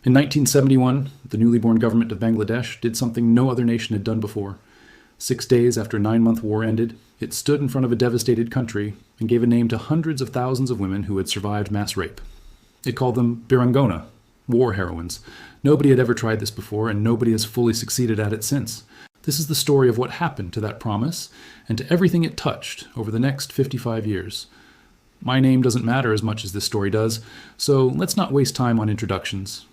In 1971, the newly born government of Bangladesh did something no other nation had done before. 6 days after a 9-month war ended, it stood in front of a devastated country and gave a name to hundreds of thousands of women who had survived mass rape. It called them Birangona, war heroines. Nobody had ever tried this before, and nobody has fully succeeded at it since. This is the story of what happened to that promise and to everything it touched over the next 55 years. My name doesn't matter as much as this story does, so let's not waste time on introductions.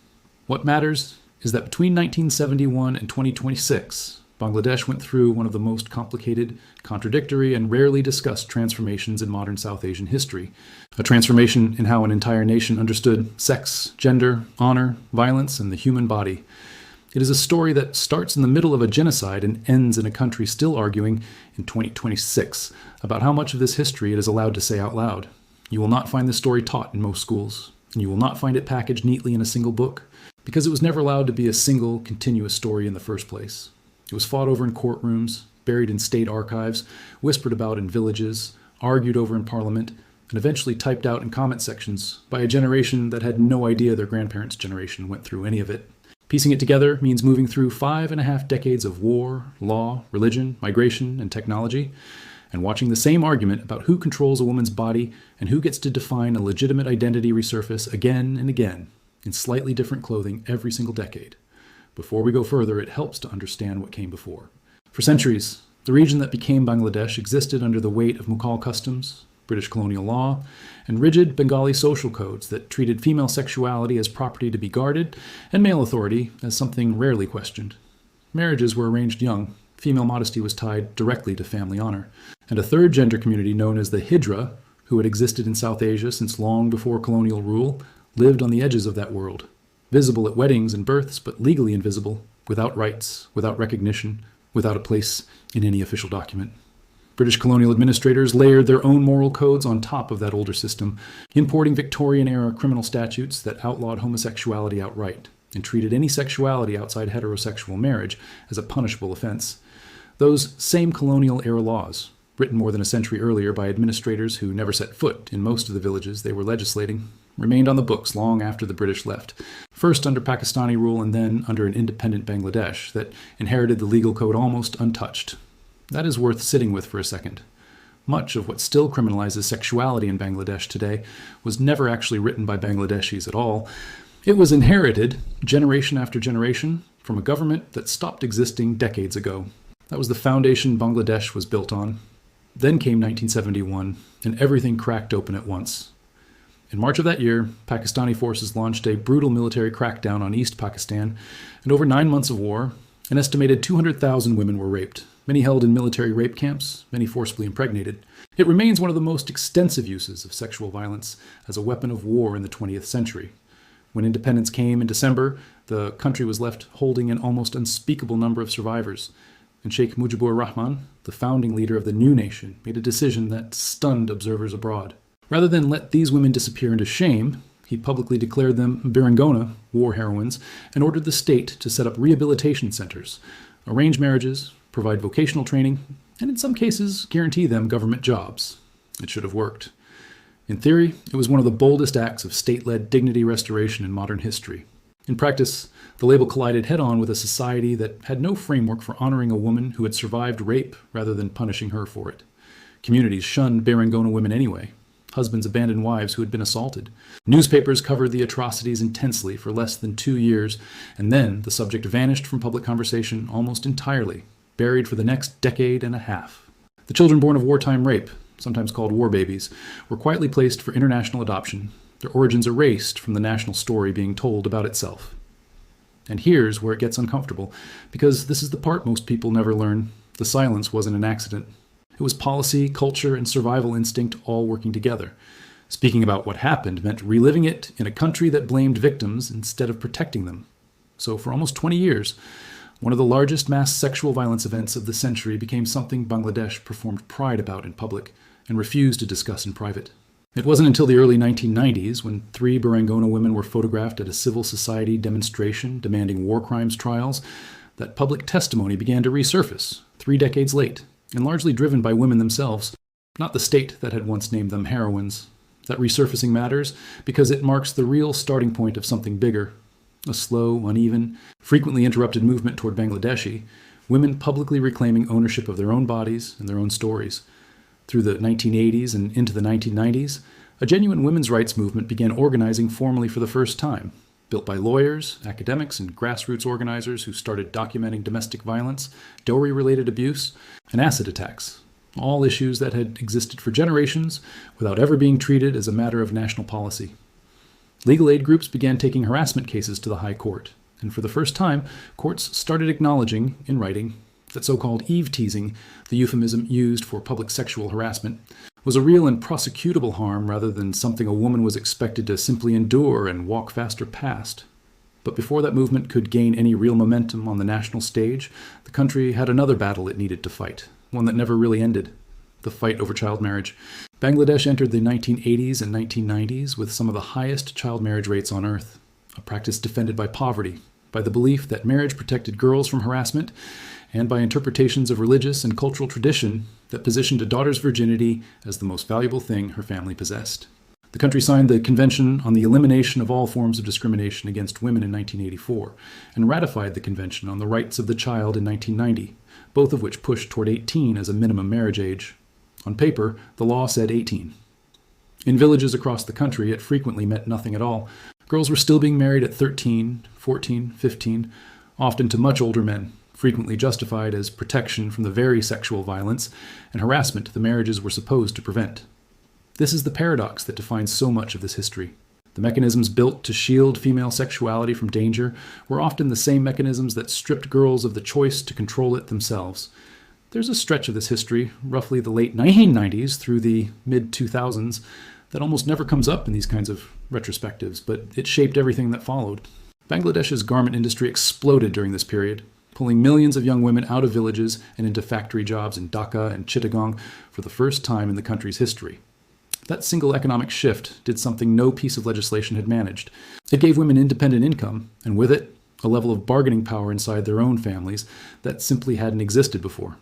What matters is that between 1971 and 2026, Bangladesh went through one of the most complicated, contradictory, and rarely discussed transformations in modern South Asian history. A transformation in how an entire nation understood sex, gender, honor, violence, and the human body. It is a story that starts in the middle of a genocide and ends in a country still arguing in 2026 about how much of this history it is allowed to say out loud. You will not find this story taught in most schools, and you will not find it packaged neatly in a single book, because it was never allowed to be a single, continuous story in the first place. It was fought over in courtrooms, buried in state archives, whispered about in villages, argued over in parliament, and eventually typed out in comment sections by a generation that had no idea their grandparents' generation went through any of it. Piecing it together means moving through 5.5 decades of war, law, religion, migration, and technology, and watching the same argument about who controls a woman's body and who gets to define a legitimate identity resurface again and again in slightly different clothing every single decade. Before we go further, it helps to understand what came before. For centuries, the region that became Bangladesh existed under the weight of Mughal customs, British colonial law, and rigid Bengali social codes that treated female sexuality as property to be guarded and male authority as something rarely questioned. Marriages were arranged young. Female modesty was tied directly to family honor. And a third gender community known as the Hijra, who had existed in South Asia since long before colonial rule, lived on the edges of that world. Visible at weddings and births, but legally invisible, without rights, without recognition, without a place in any official document. British colonial administrators layered their own moral codes on top of that older system, importing Victorian-era criminal statutes that outlawed homosexuality outright and treated any sexuality outside heterosexual marriage as a punishable offense. Those same colonial-era laws, written more than a century earlier by administrators who never set foot in most of the villages they were legislating, remained on the books long after the British left, first under Pakistani rule and then under an independent Bangladesh that inherited the legal code almost untouched. That is worth sitting with for a second. Much of what still criminalizes sexuality in Bangladesh today was never actually written by Bangladeshis at all. It was inherited, generation after generation, from a government that stopped existing decades ago. That was the foundation Bangladesh was built on. Then came 1971, and everything cracked open at once. In March of that year, Pakistani forces launched a brutal military crackdown on East Pakistan, and over 9 months of war, an estimated 200,000 women were raped, many held in military rape camps, many forcibly impregnated. It remains one of the most extensive uses of sexual violence as a weapon of war in the 20th century. When independence came in December, the country was left holding an almost unspeakable number of survivors, and Sheikh Mujibur Rahman, the founding leader of the new nation, made a decision that stunned observers abroad. Rather than let these women disappear into shame, he publicly declared them Birangona, war heroines, and ordered the state to set up rehabilitation centers, arrange marriages, provide vocational training, and in some cases guarantee them government jobs. It should have worked. In theory, it was one of the boldest acts of state-led dignity restoration in modern history. In practice, the label collided head-on with a society that had no framework for honoring a woman who had survived rape rather than punishing her for it. Communities shunned Birangona women anyway. Husbands abandoned wives who had been assaulted. Newspapers covered the atrocities intensely for less than 2 years, and then the subject vanished from public conversation almost entirely, buried for the next decade and a half. The children born of wartime rape, sometimes called war babies, were quietly placed for international adoption, their origins erased from the national story being told about itself. And here's where it gets uncomfortable, because this is the part most people never learn. The silence wasn't an accident. It was policy, culture, and survival instinct all working together. Speaking about what happened meant reliving it in a country that blamed victims instead of protecting them. So for almost 20 years, one of the largest mass sexual violence events of the century became something Bangladesh performed pride about in public and refused to discuss in private. It wasn't until the early 1990s, when 3 Birangona women were photographed at a civil society demonstration demanding war crimes trials, that public testimony began to resurface, 3 decades late, and largely driven by women themselves, not the state that had once named them heroines. That resurfacing matters because it marks the real starting point of something bigger. a slow, uneven, frequently interrupted movement toward Bangladeshi, women publicly reclaiming ownership of their own bodies and their own stories. Through the 1980s and into the 1990s, a genuine women's rights movement began organizing formally for the first time, built by lawyers, academics, and grassroots organizers who started documenting domestic violence, dowry-related abuse, and acid attacks, all issues that had existed for generations without ever being treated as a matter of national policy. Legal aid groups began taking harassment cases to the High Court, and for the first time, courts started acknowledging, in writing, that so-called eve-teasing, the euphemism used for public sexual harassment, was a real and prosecutable harm rather than something a woman was expected to simply endure and walk faster past. But before that movement could gain any real momentum on the national stage, the country had another battle it needed to fight, one that never really ended: the fight over child marriage. Bangladesh entered the 1980s and 1990s with some of the highest child marriage rates on earth, a practice defended by poverty, by the belief that marriage protected girls from harassment, and by interpretations of religious and cultural tradition that positioned a daughter's virginity as the most valuable thing her family possessed. The country signed the Convention on the Elimination of All Forms of Discrimination Against Women in 1984, and ratified the Convention on the Rights of the Child in 1990, both of which pushed toward 18 as a minimum marriage age. On paper, the law said 18. In villages across the country, it frequently meant nothing at all. Girls were still being married at 13, 14, 15, often to much older men, frequently justified as protection from the very sexual violence and harassment the marriages were supposed to prevent. This is the paradox that defines so much of this history. The mechanisms built to shield female sexuality from danger were often the same mechanisms that stripped girls of the choice to control it themselves. There's a stretch of this history, roughly the late 1990s through the mid-2000s, that almost never comes up in these kinds of retrospectives, but it shaped everything that followed. Bangladesh's garment industry exploded during this period, pulling millions of young women out of villages and into factory jobs in Dhaka and Chittagong for the first time in the country's history. That single economic shift did something no piece of legislation had managed. It gave women independent income, and with it, a level of bargaining power inside their own families that simply hadn't existed before.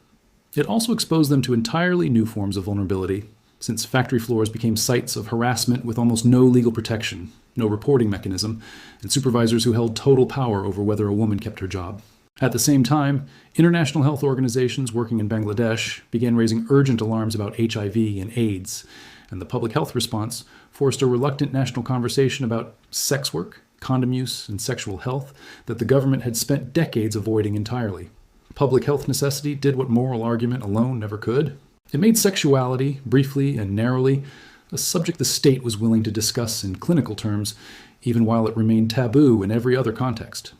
It also exposed them to entirely new forms of vulnerability, since factory floors became sites of harassment with almost no legal protection, no reporting mechanism, and supervisors who held total power over whether a woman kept her job. At the same time, international health organizations working in Bangladesh began raising urgent alarms about HIV and AIDS, and the public health response forced a reluctant national conversation about sex work, condom use, and sexual health that the government had spent decades avoiding entirely. Public health necessity did what moral argument alone never could. It made sexuality, briefly and narrowly, a subject the state was willing to discuss in clinical terms, even while it remained taboo in every other context.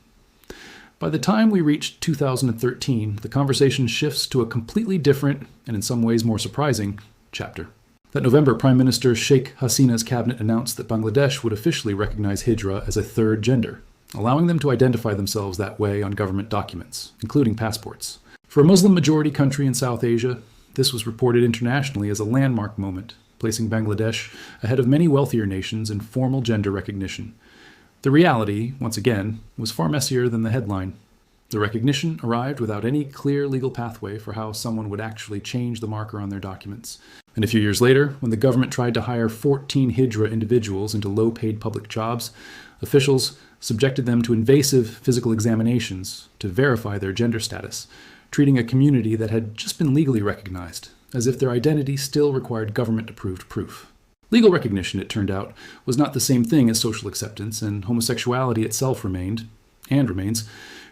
By the time we reach 2013, the conversation shifts to a completely different, and in some ways more surprising, chapter. That November, Prime Minister Sheikh Hasina's cabinet announced that Bangladesh would officially recognize hijra as a third gender, allowing them to identify themselves that way on government documents, including passports. For a Muslim-majority country in South Asia, this was reported internationally as a landmark moment, placing Bangladesh ahead of many wealthier nations in formal gender recognition. The reality, once again, was far messier than the headline. The recognition arrived without any clear legal pathway for how someone would actually change the marker on their documents. And a few years later, when the government tried to hire 14 hijra individuals into low-paid public jobs, officials subjected them to invasive physical examinations to verify their gender status, treating a community that had just been legally recognized as if their identity still required government-approved proof. Legal recognition, it turned out, was not the same thing as social acceptance, and homosexuality itself remained, and remains,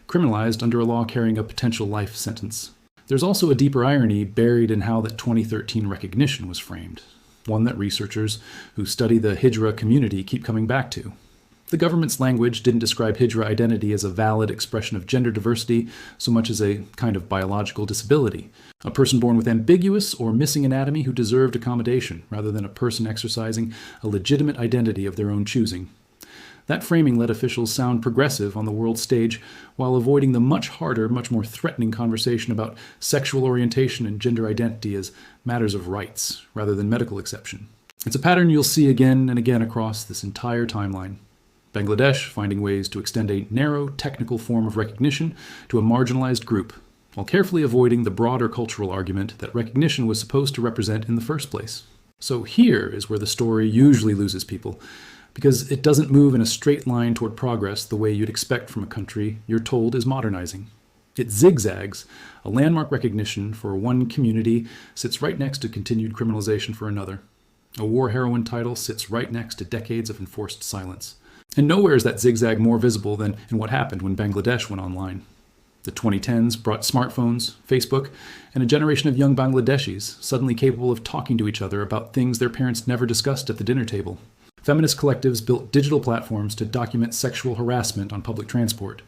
criminalized under a law carrying a potential life sentence. There's also a deeper irony buried in how that 2013 recognition was framed, one that researchers who study the hijra community keep coming back to. The government's language didn't describe hijra identity as a valid expression of gender diversity so much as a kind of biological disability, a person born with ambiguous or missing anatomy who deserved accommodation, rather than a person exercising a legitimate identity of their own choosing. That framing let officials sound progressive on the world stage while avoiding the much harder, much more threatening conversation about sexual orientation and gender identity as matters of rights, rather than medical exception. It's a pattern you'll see again and again across this entire timeline. Bangladesh finding ways to extend a narrow, technical form of recognition to a marginalized group, while carefully avoiding the broader cultural argument that recognition was supposed to represent in the first place. So here is where the story usually loses people. because it doesn't move in a straight line toward progress the way you'd expect from a country you're told is modernizing. It zigzags. A landmark recognition for one community sits right next to continued criminalization for another. A war heroine title sits right next to decades of enforced silence. And nowhere is that zigzag more visible than in what happened when Bangladesh went online. The 2010s brought smartphones, Facebook, and a generation of young Bangladeshis suddenly capable of talking to each other about things their parents never discussed at the dinner table. Feminist collectives built digital platforms to document sexual harassment on public transport,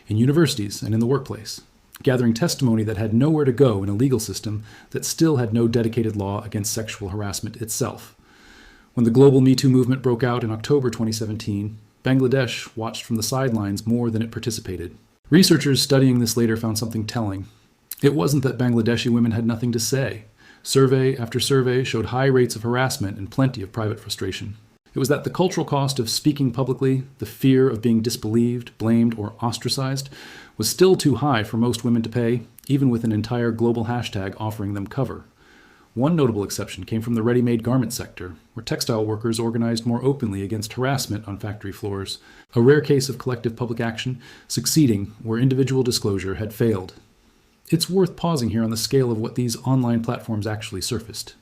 in universities and in the workplace, gathering testimony that had nowhere to go in a legal system that still had no dedicated law against sexual harassment itself. When the global Me Too movement broke out in October 2017, Bangladesh watched from the sidelines more than it participated. Researchers studying this later found something telling. It wasn't that Bangladeshi women had nothing to say. Survey after survey showed high rates of harassment and plenty of private frustration. It was that the cultural cost of speaking publicly, the fear of being disbelieved, blamed, or ostracized, was still too high for most women to pay, even with an entire global hashtag offering them cover. One notable exception came from the ready-made garment sector, where textile workers organized more openly against harassment on factory floors, a rare case of collective public action succeeding where individual disclosure had failed. It's worth pausing here on the scale of what these online platforms actually surfaced.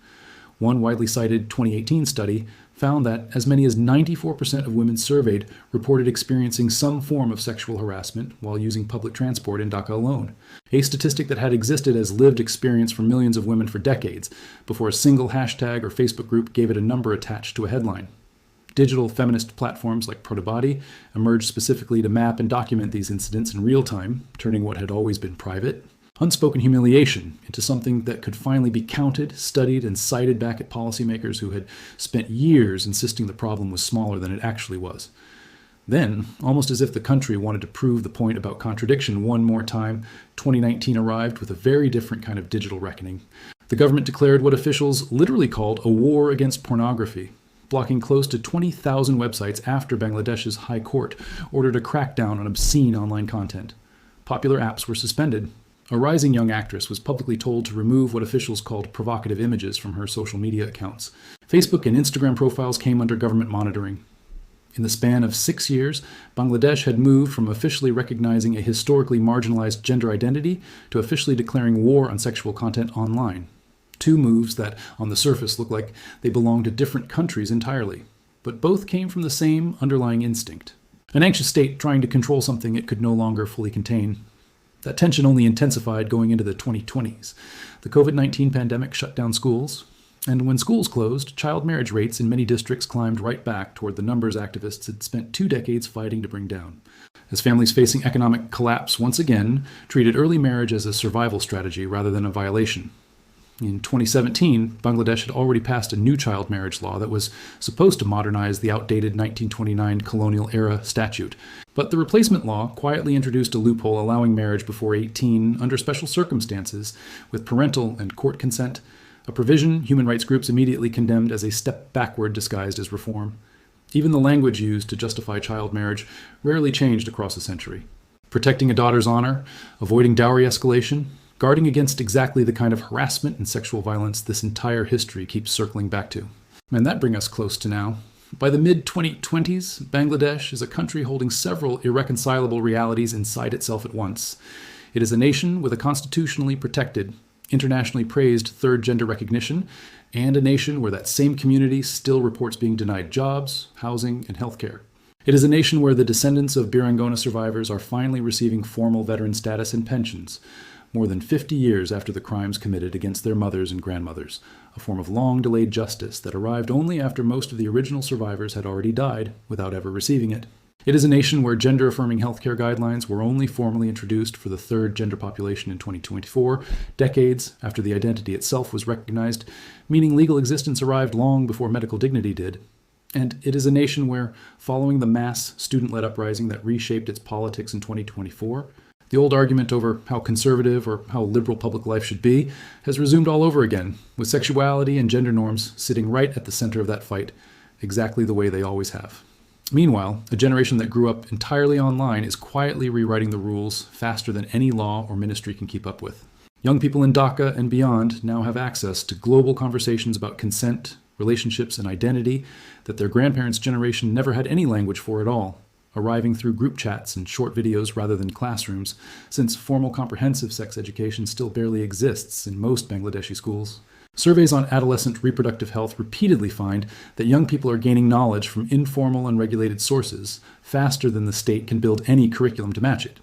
One widely cited 2018 study found that as many as 94% of women surveyed reported experiencing some form of sexual harassment while using public transport in Dhaka alone, a statistic that had existed as lived experience for millions of women for decades before a single hashtag or Facebook group gave it a number attached to a headline. Digital feminist platforms like Protobody emerged specifically to map and document these incidents in real time, turning what had always been private, unspoken humiliation into something that could finally be counted, studied, and cited back at policymakers who had spent years insisting the problem was smaller than it actually was. Then, almost as if the country wanted to prove the point about contradiction one more time, 2019 arrived with a very different kind of digital reckoning. The government declared what officials literally called a war against pornography, blocking close to 20,000 websites after Bangladesh's High Court ordered a crackdown on obscene online content. Popular apps were suspended. A rising young actress was publicly told to remove what officials called provocative images from her social media accounts. Facebook and Instagram profiles came under government monitoring. In the span of 6 years, Bangladesh had moved from officially recognizing a historically marginalized gender identity to officially declaring war on sexual content online. Two moves that, on the surface, look like they belong to different countries entirely, but both came from the same underlying instinct. An anxious state trying to control something it could no longer fully contain. That tension only intensified going into the 2020s. The COVID-19 pandemic shut down schools, and when schools closed, child marriage rates in many districts climbed right back toward the numbers activists had spent 2 decades fighting to bring down. As families facing economic collapse once again treated early marriage as a survival strategy rather than a violation. In 2017, Bangladesh had already passed a new child marriage law that was supposed to modernize the outdated 1929 colonial-era statute. But the replacement law quietly introduced a loophole allowing marriage before 18 under special circumstances, with parental and court consent, a provision human rights groups immediately condemned as a step backward disguised as reform. Even the language used to justify child marriage rarely changed across a century. Protecting a daughter's honor, avoiding dowry escalation, guarding against exactly the kind of harassment and sexual violence this entire history keeps circling back to. And that brings us close to now. By the mid-2020s, Bangladesh is a country holding several irreconcilable realities inside itself at once. It is a nation with a constitutionally protected, internationally praised third gender recognition, and a nation where that same community still reports being denied jobs, housing, and healthcare. It is a nation where the descendants of Birangona survivors are finally receiving formal veteran status and pensions, more than 50 years after the crimes committed against their mothers and grandmothers, a form of long-delayed justice that arrived only after most of the original survivors had already died without ever receiving it. It is a nation where gender-affirming healthcare guidelines were only formally introduced for the third gender population in 2024, decades after the identity itself was recognized, meaning legal existence arrived long before medical dignity did. And it is a nation where, following the mass student-led uprising that reshaped its politics in 2024, the old argument over how conservative or how liberal public life should be has resumed all over again, with sexuality and gender norms sitting right at the center of that fight, exactly the way they always have. Meanwhile, a generation that grew up entirely online is quietly rewriting the rules faster than any law or ministry can keep up with. Young people in Dhaka and beyond now have access to global conversations about consent, relationships, and identity that their grandparents' generation never had any language for at all, arriving through group chats and short videos rather than classrooms, since formal comprehensive sex education still barely exists in most Bangladeshi schools. Surveys on adolescent reproductive health repeatedly find that young people are gaining knowledge from informal and regulated sources faster than the state can build any curriculum to match it,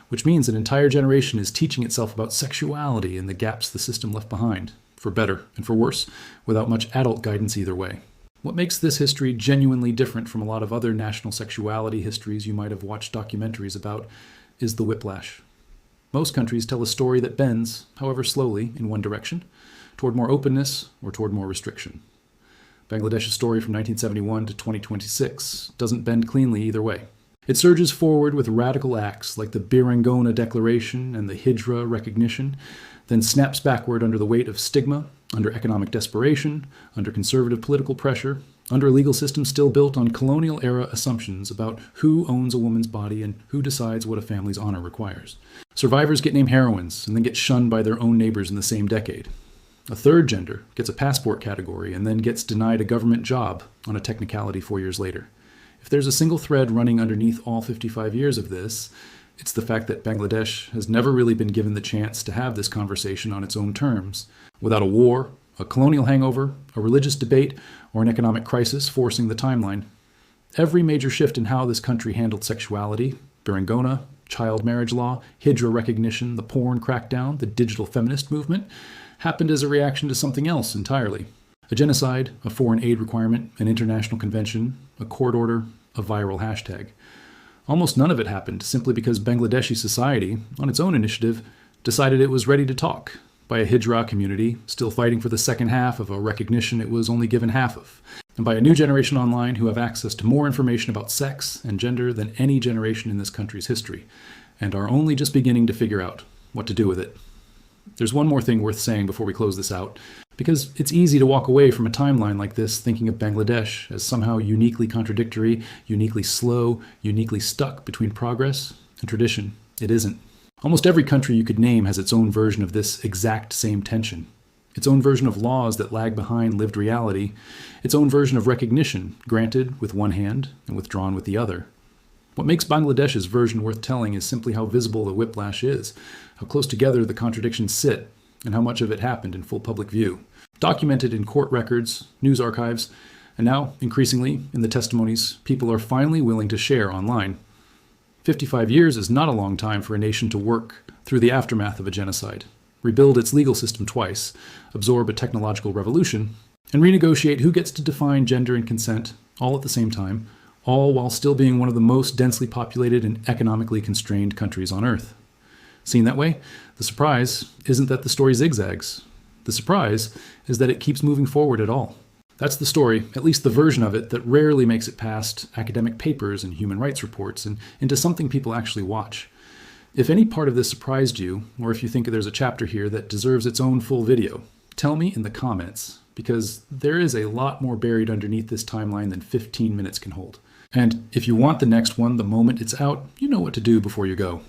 which means an entire generation is teaching itself about sexuality and the gaps the system left behind, for better and for worse, without much adult guidance either way. What makes this history genuinely different from a lot of other national sexuality histories you might have watched documentaries about is the whiplash. Most countries tell a story that bends, however slowly, in one direction, toward more openness or toward more restriction. Bangladesh's story from 1971 to 2026 doesn't bend cleanly either way. It surges forward with radical acts like the Birangona Declaration and the Hijra recognition, then snaps backward under the weight of stigma, under economic desperation, under conservative political pressure, under a legal system still built on colonial-era assumptions about who owns a woman's body and who decides what a family's honor requires. Survivors get named heroines and then get shunned by their own neighbors in the same decade. A third gender gets a passport category and then gets denied a government job on a technicality 4 years later. If there's a single thread running underneath all 55 years of this, it's the fact that Bangladesh has never really been given the chance to have this conversation on its own terms, without a war, a colonial hangover, a religious debate, or an economic crisis forcing the timeline. Every major shift in how this country handled sexuality, Birangona, child marriage law, Hijra recognition, the porn crackdown, the digital feminist movement, happened as a reaction to something else entirely. A genocide, a foreign aid requirement, an international convention, a court order, a viral hashtag. Almost none of it happened simply because Bangladeshi society, on its own initiative, decided it was ready to talk, by a Hijra community still fighting for the second half of a recognition it was only given half of, and by a new generation online who have access to more information about sex and gender than any generation in this country's history, and are only just beginning to figure out what to do with it. There's one more thing worth saying before we close this out, because it's easy to walk away from a timeline like this thinking of Bangladesh as somehow uniquely contradictory, uniquely slow, uniquely stuck between progress and tradition. It isn't. Almost every country you could name has its own version of this exact same tension, its own version of laws that lag behind lived reality, its own version of recognition granted with one hand and withdrawn with the other. What makes Bangladesh's version worth telling is simply how visible the whiplash is, how close together the contradictions sit, and how much of it happened in full public view, documented in court records, news archives, and now, increasingly, in the testimonies people are finally willing to share online. 55 years is not a long time for a nation to work through the aftermath of a genocide, rebuild its legal system twice, absorb a technological revolution, and renegotiate who gets to define gender and consent, all at the same time, all while still being one of the most densely populated and economically constrained countries on Earth. Seen that way, the surprise isn't that the story zigzags. The surprise is that it keeps moving forward at all. That's the story, at least the version of it, that rarely makes it past academic papers and human rights reports and into something people actually watch. If any part of this surprised you, or if you think there's a chapter here that deserves its own full video, tell me in the comments, because there is a lot more buried underneath this timeline than 15 minutes can hold. And if you want the next one the moment it's out, you know what to do before you go.